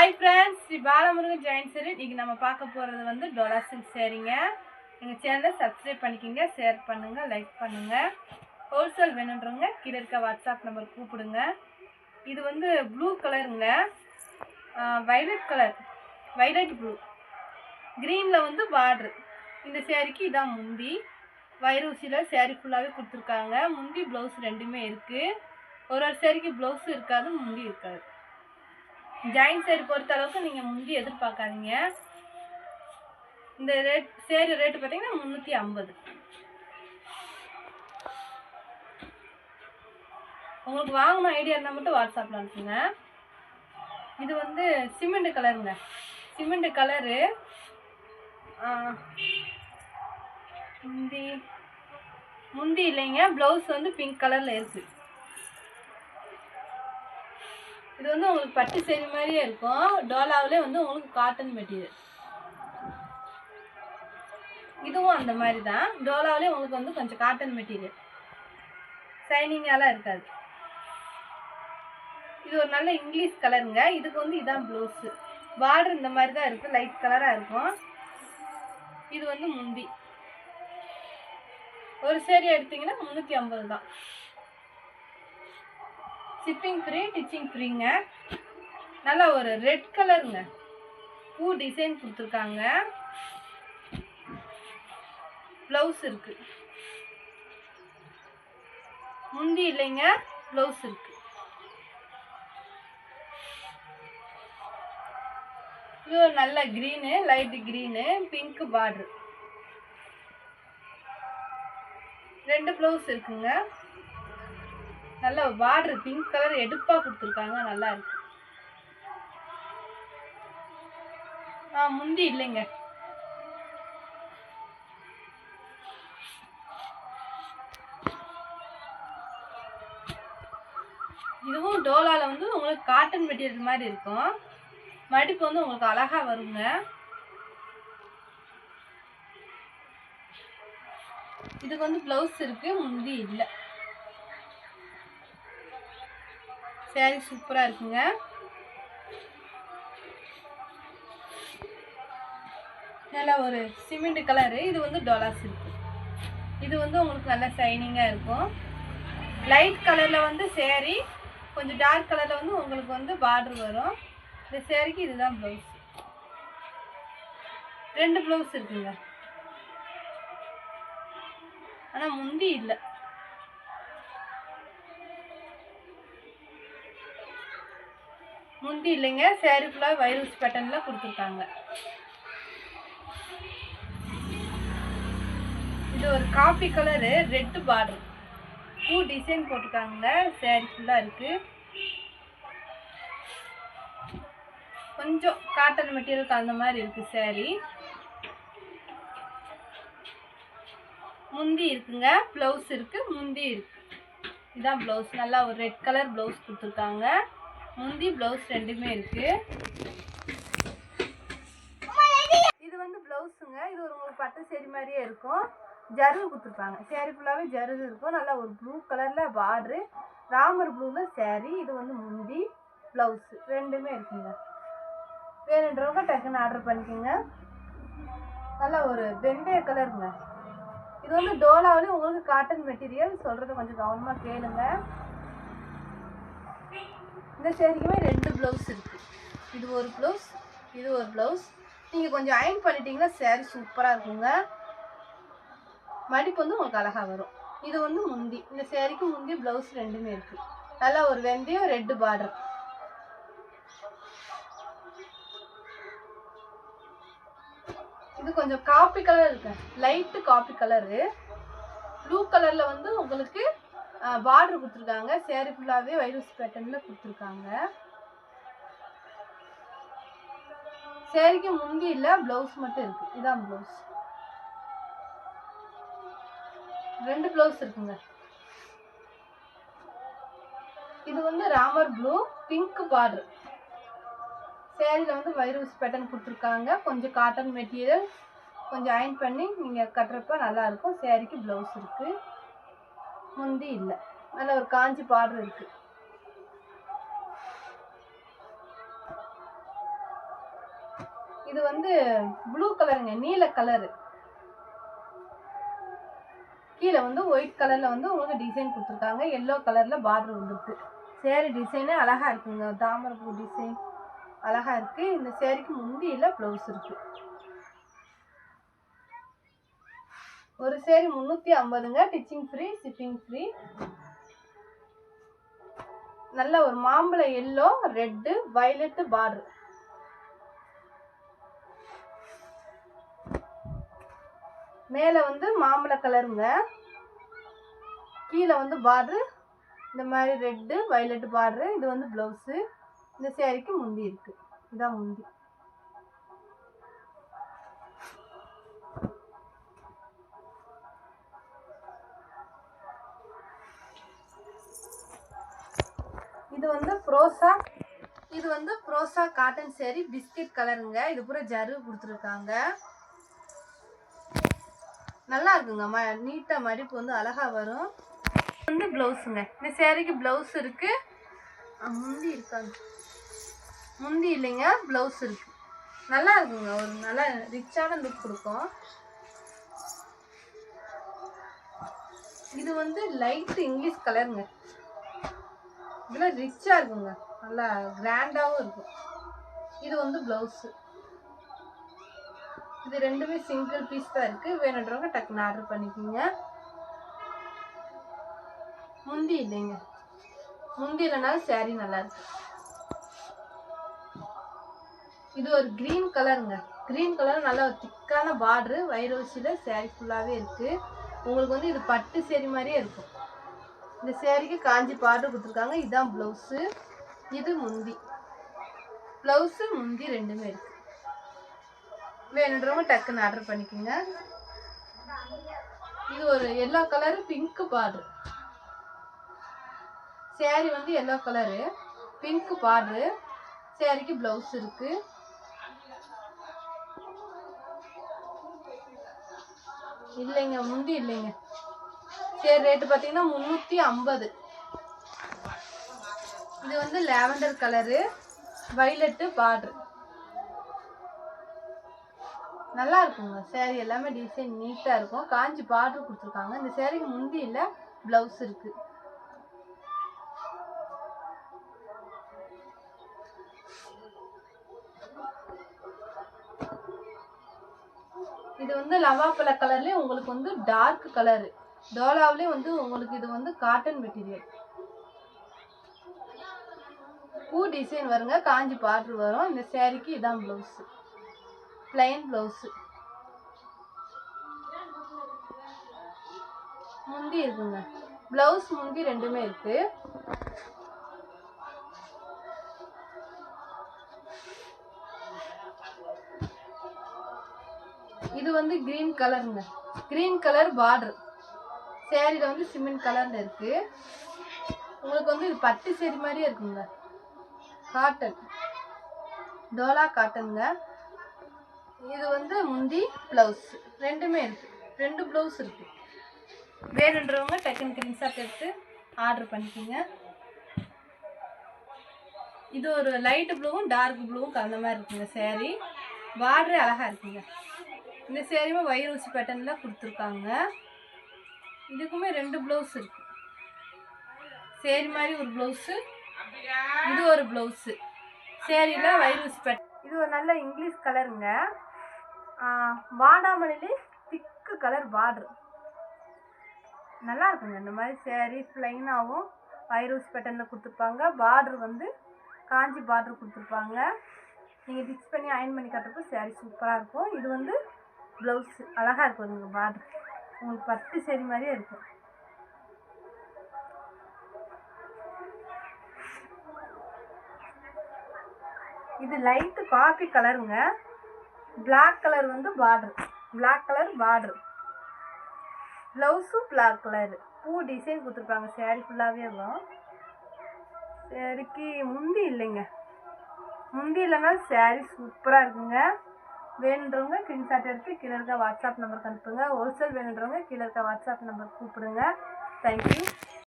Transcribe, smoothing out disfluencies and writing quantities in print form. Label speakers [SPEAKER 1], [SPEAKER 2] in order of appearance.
[SPEAKER 1] Hi friends, Sri Balamurugan join சரி. இன்றைக்கி நம்ம பார்க்க போகிறது வந்து டோலா சில்க் சேரீங்க. எங்கள் சேனலை சப்ஸ்கிரைப் பண்ணிக்கோங்க, ஷேர் பண்ணுங்கள், லைக் பண்ணுங்கள். ஹோல்சேல் வேணுன்றவங்க கீழே இருக்க வாட்ஸ்அப் நம்பர் கூப்பிடுங்க. இது வந்து ப்ளூ கலருங்க, வைலட் கலர், வைலட் ப்ளூ, க்ரீனில் வந்து பார்ட்ரு. இந்த சேரீக்கு இதான் முந்தி. வயிறு ஊசியில் சேரீ ஃபுல்லாகவே கொடுத்துருக்காங்க. முந்தி ப்ளவுஸ் ரெண்டுமே இருக்குது. ஒரு சேரீக்கு ப்ளவுஸு இருக்காது, முந்தி இருக்காது. ஜாயின் சேரீ பொறுத்த அளவுக்கு நீங்கள் முந்தி எதிர்பார்க்காதீங்க. இந்த சேரீ ரேட்டு பார்த்தீங்கன்னா 350. உங்களுக்கு வாங்கணும் ஐடியா இருந்தால் மட்டும் வாட்ஸ்அப்பில் அனுப்புங்க. இது வந்து சிமெண்ட் கலருங்க, சிமெண்ட் கலரு. முந்தி இல்லைங்க, ப்ளவுஸ் வந்து பிங்க் கலரில் இருக்குது. இது வந்து உங்களுக்கு பட்டு சேரீ மாதிரியே இருக்கும். டோலாவிலே வந்து உங்களுக்கு காட்டன் மெட்டீரியல். இதுவும் அந்த மாதிரி தான். டோலாவிலே உங்களுக்கு வந்து கொஞ்சம் காட்டன் மெட்டீரியல், ஷைனிங்காலாம் இருக்காது. இது ஒரு நல்ல இங்கிலீஷ் கலருங்க. இதுக்கு வந்து இதான் ப்ளவுஸு. பார்டர் இந்த மாதிரி தான் இருக்குது, லைட் கலராக இருக்கும். இது வந்து முந்தி. ஒரு சேரீ எடுத்திங்கன்னா 350 தான். ஷிப்பிங் ஃப்ரீ, டிச்சிங் ஃப்ரீங்க. நல்லா ஒரு ரெட் கலருங்க, பூ டிசைன் கொடுத்துருக்காங்க. ப்ளவுஸ் இருக்கு, முந்தி இல்லைங்க, ப்ளவுஸ் இருக்கு. இது ஒரு நல்ல green, light green, pink border. ரெண்டு ப்ளவுஸ் இருக்குங்க. நல்ல பார்டர் பிங்க் கலர் எடுப்பாக கொடுத்துருக்காங்க, நல்லா இருக்கு. முந்தி இல்லைங்க. இதுவும் டோலால வந்து உங்களுக்கு காட்டன் மெட்டீரியல் மாதிரி இருக்கும். மடிப்பு வந்து உங்களுக்கு அழகா வருங்க. இதுக்கு வந்து ப்ளவுஸ் இருக்கு, முந்தி இல்லை. சேரீ சூப்பராக இருக்குங்க. நல்லா ஒரு சிமெண்ட் கலரு. இது வந்து டோலா சில்க். இது வந்து உங்களுக்கு நல்லா ஷைனிங்காக இருக்கும். லைட் கலரில் வந்து சேரீ, கொஞ்சம் டார்க் கலரில் வந்து உங்களுக்கு வந்து பார்டர் வரும். இந்த சேரீக்கு இதுதான் ப்ளவுஸ். ரெண்டு ப்ளவுஸ் இருக்குங்க, ஆனால் முந்தி இல்லை. முந்தி இல்லைங்க. சேரீ ஃபுல்லாக வைரஸ் பேட்டர்னில் கொடுத்துருக்காங்க. இது ஒரு காஃபி கலரு, ரெட்டு பார்டர், பூ டிசைன் போட்டிருக்காங்க. சேரீ ஃபுல்லாக இருக்குது. கொஞ்சம் காட்டன் மெட்டீரியல் கலந்த மாதிரி இருக்குது சேரீ. முந்தி இருக்குங்க, ப்ளவுஸ் இருக்குது, முந்தி இருக்குது. இதுதான் ப்ளவுஸ். நல்லா ஒரு ரெட் கலர் ப்ளவுஸ் கொடுத்துருக்காங்க. முந்தி ப்ளவுஸ் ரெண்டுமே இருக்குது. இது வந்து ப்ளவுஸுங்க. இது ஒரு உங்களுக்கு பட்டு சேரீ மாதிரியே இருக்கும். ஜருகு கொடுத்துருப்பாங்க. சேரீ ஃபுல்லாகவே ஜருகு இருக்கும். நல்லா ஒரு ப்ளூ கலரில் பார்டரு, ராமர் ப்ளூவில் சேரீ. இது வந்து முந்தி, ப்ளவுஸு ரெண்டுமே இருக்குங்க. வேணுன்றவங்க டக்குன்னு ஆர்டர் பண்ணிக்கோங்க. நல்லா ஒரு வெந்தய கலருங்க. இது வந்து டோலாவிலே உங்களுக்கு காட்டன் மெட்டீரியல். சொல்கிறத கொஞ்சம் கவனமாக கேளுங்க. இந்த சேரீக்குமே ரெண்டு ப்ளவுஸ் இருக்குது. இது ஒரு ப்ளவுஸ், இது ஒரு ப்ளவுஸ். நீங்கள் கொஞ்சம் அயர்ன் பண்ணிட்டீங்கன்னா சேரீ சூப்பராக இருக்குங்க. மடிப்பு வந்து உங்களுக்கு அழகாக வரும். இது வந்து முந்தி. இந்த சேரீக்கு முந்தி ப்ளவுஸ் ரெண்டுமே இருக்குது. நல்லா ஒரு வெந்தயம் ரெட்டு பார்டர். இது கொஞ்சம் காப்பி கலர் இருக்கு, லைட்டு காப்பி கலரு. ப்ளூ கலரில் வந்து உங்களுக்கு பார்டர் கொடுத்துருக்காங்க. சேரீ ஃபுல்லாகவே வைரஸ் பேட்டர்னில் கொடுத்துருக்காங்க. சேரீக்கு முந்தி இல்லை, ப்ளவுஸ் மட்டும் இருக்குது. இதான் ப்ளவுஸ். ரெண்டு ப்ளவுஸ் இருக்குங்க. இது வந்து ராமர் ப்ளூ, பிங்க் பார்டர். சேரீல வந்து வைரஸ் பேட்டர்ன் கொடுத்துருக்காங்க. கொஞ்சம் காட்டன் மெட்டீரியல், கொஞ்சம் அயர்ன் பண்ணி நீங்கள் கட்டுறப்ப நல்லாயிருக்கும். சேரீக்கு ப்ளவுஸ் இருக்குது, முந்தி இல்லை. நல்ல ஒரு காஞ்சி பார்டர் இருக்குது. இது வந்து ப்ளூ கலருங்க, நீல கலரு. கீழே வந்து ஒயிட் கலர்ல வந்து உங்களுக்கு டிசைன் கொடுத்துருக்காங்க. எல்லோ கலர்ல பார்டர் வந்துருக்கு. சேரீ டிசைனே அழகா இருக்குங்க. தாமரைப்பூ டிசைன் அழகா இருக்கு. இந்த சேரீக்கு முந்தியில ப்ளவுஸ் இருக்கு. ஒரு சேரீ 350ங்க. Stitching free, shipping free. நல்ல ஒரு மாம்பழ எல்லோ, ரெட்டு, வயலட் பார்டர். மேலே வந்து மாம்பழ கலருங்க. கீழே வந்து பார்டர் இந்த மாதிரி ரெட்டு வயலட் பார்டர். இது வந்து ப்ளவுஸு. இந்த சேரீக்கு முந்தி இருக்கு. இதான் முந்தி. இது வந்து ப்ரோசா காட்டன் சேரீ, பிஸ்கட் கலருங்க. இது பூரா ஜரு கொடுத்துருக்காங்க. நல்லா இருக்குங்க. நீட்டா மடிப்பு வந்து அழகா வரும். வந்து ப்ளவுஸுங்க. இந்த சேரீக்கு ப்ளவுஸ் இருக்கு. முந்தி இருக்காங்க, முந்தி இல்லைங்க, ப்ளவுஸ் இருக்கு. நல்லா இருக்குங்க. ஒரு நல்ல ரிச்சான லுக் கொடுக்கும். இது வந்து லைட் இங்கிலீஷ் கலருங்க. இதெல்லாம் ரிச்சா இருக்குங்க, நல்லா கிராண்டாவும் இருக்கும். இது வந்து ப்ளவுஸு. இது ரெண்டுமே சிங்கிள் பீஸ் தான் இருக்கு. வேணுன்றவங்க டக்குன்னு ஆர்டர் பண்ணிக்கோங்க. முந்தி இல்லைங்க, முந்தி இல்லைனாலும் சேரீ நல்லா இருக்கு. இது ஒரு கிரீன் கலருங்க. கிரீன் கலர் நல்ல ஒரு திக்கான பார்டரு. வைரோசியில சேரீ ஃபுல்லாவே இருக்கு. உங்களுக்கு வந்து இது பட்டு சேரீ மாதிரியே இருக்கும். இந்த சேரீக்கு காஞ்சி பார்டர் கொடுத்துருக்காங்க. இதுதான் ப்ளவுஸு. இது முந்தி. ப்ளவுஸு முந்தி ரெண்டுமே இருக்கு. வேணுன்றவங்க டக்குன்னு ஆர்டர் பண்ணிக்கோங்க. இது ஒரு yellow colour, pink border. Sari வந்து எல்லோ கலரு, பிங்க் பார்டரு. சேரீக்கு ப்ளவுஸ் இருக்கு. இல்லைங்க, முந்தி இல்லைங்க. சரி, ரேட்டு பார்த்தீங்கன்னா 350. இது வந்து லாவெண்டர் கலரு, வயலட்டு பார்டர். நல்லா இருக்குங்க. சேரீ எல்லாமே டிசைன் நீட்டாக இருக்கும். காஞ்சி பார்டர் கொடுத்துருக்காங்க. இந்த சேரீக்கு முந்தி இல்லை, ப்ளவுஸ் இருக்கு. இது வந்து லவாப்பழ கலர்லேயே உங்களுக்கு வந்து டார்க் கலரு. டோலாவிலே வந்து உங்களுக்கு இது வந்து காட்டன் மெட்டீரியல். பூ டிசைன் வருங்க, காஞ்சி பார்டர் வரும். இந்த சேரீக்கு இதான் ப்ளவுஸ், பிளைன் ப்ளவுஸ். முந்தி இருக்குங்க, ப்ளவுஸ் முந்தி ரெண்டுமே இருக்கு. இது வந்து கிரீன் கலருங்க. Green colour border. சேரீல வந்து சிமெண்ட் கலர்ல இருக்கு. உங்களுக்கு வந்து இது பட்டு சேரீ மாதிரியே இருக்குங்க. காட்டன், டோலா காட்டனுங்க. இது வந்து முந்தி, ப்ளவுஸ் ரெண்டுமே இருக்கு. ரெண்டு ப்ளவுஸ் இருக்கு. வேணுன்றவங்க டக்குன்னு ஸ்கிரீன்ஷாட் எடுத்து ஆர்டர் பண்ணிக்கோங்க. இது ஒரு லைட் ப்ளூவும் டார்க் ப்ளூவும் கலந்த மாதிரி இருக்குங்க. சேரீ பார்டரே அழகா இருக்குங்க. இந்த சேரீமே வைரூசி பேட்டர்னில் கொடுத்துருக்காங்க. இதுக்குமே ரெண்டு ப்ளவுஸ் இருக்கு. சேரீ மாதிரி ஒரு ப்ளவுஸு, இது ஒரு ப்ளவுஸு. சேரீயில் வைரூசி பேட்டர்ன். இது ஒரு நல்ல இங்கிலீஷ் கலருங்க. வாடாமல்லிலே திக்கு கலர் பார்டர். நல்லா இருக்குங்க. இந்த மாதிரி சேரீ பிளைனாகவும் வைரூசி பேட்டர்னில் கொடுத்துருப்பாங்க. பார்டர் வந்து காஞ்சி பார்டர் கொடுத்துருப்பாங்க. நீங்கள் டிச் பண்ணி அயன் பண்ணி கட்டுறப்போ சேரீ சூப்பராக இருக்கும். இது வந்து ப்ளவுஸு அழகாக இருக்கும். நீங்கள் பார்டர் உங்களுக்கு பட்டு சேரீ மாதிரியே இருக்கும். இது லைட்டு காஃபி கலருங்க. பிளாக் கலர் வந்து பார்டர், பிளாக் கலர் பார்டர். ப்ளவுஸும் பிளாக் கலரு. பூ டிசைன் கொடுத்துருப்பாங்க. சேரீ ஃபுல்லாகவே வரும். சேரீக்கு முந்தி இல்லைங்க, முந்தி இல்லைன்னா சேரீ சூப்பராக இருக்குங்க. வேணுன்றவங்க ஸ்கிரீன்ஷாட் எடுத்து கீழே இருக்க வாட்ஸ்அப் நம்பருக்கு அனுப்புங்க. ஹோல்சேல் வேணுன்றவங்க கீழே இருக்க வாட்ஸ்அப் நம்பருக்கு கூப்பிடுங்க. தேங்க்யூ.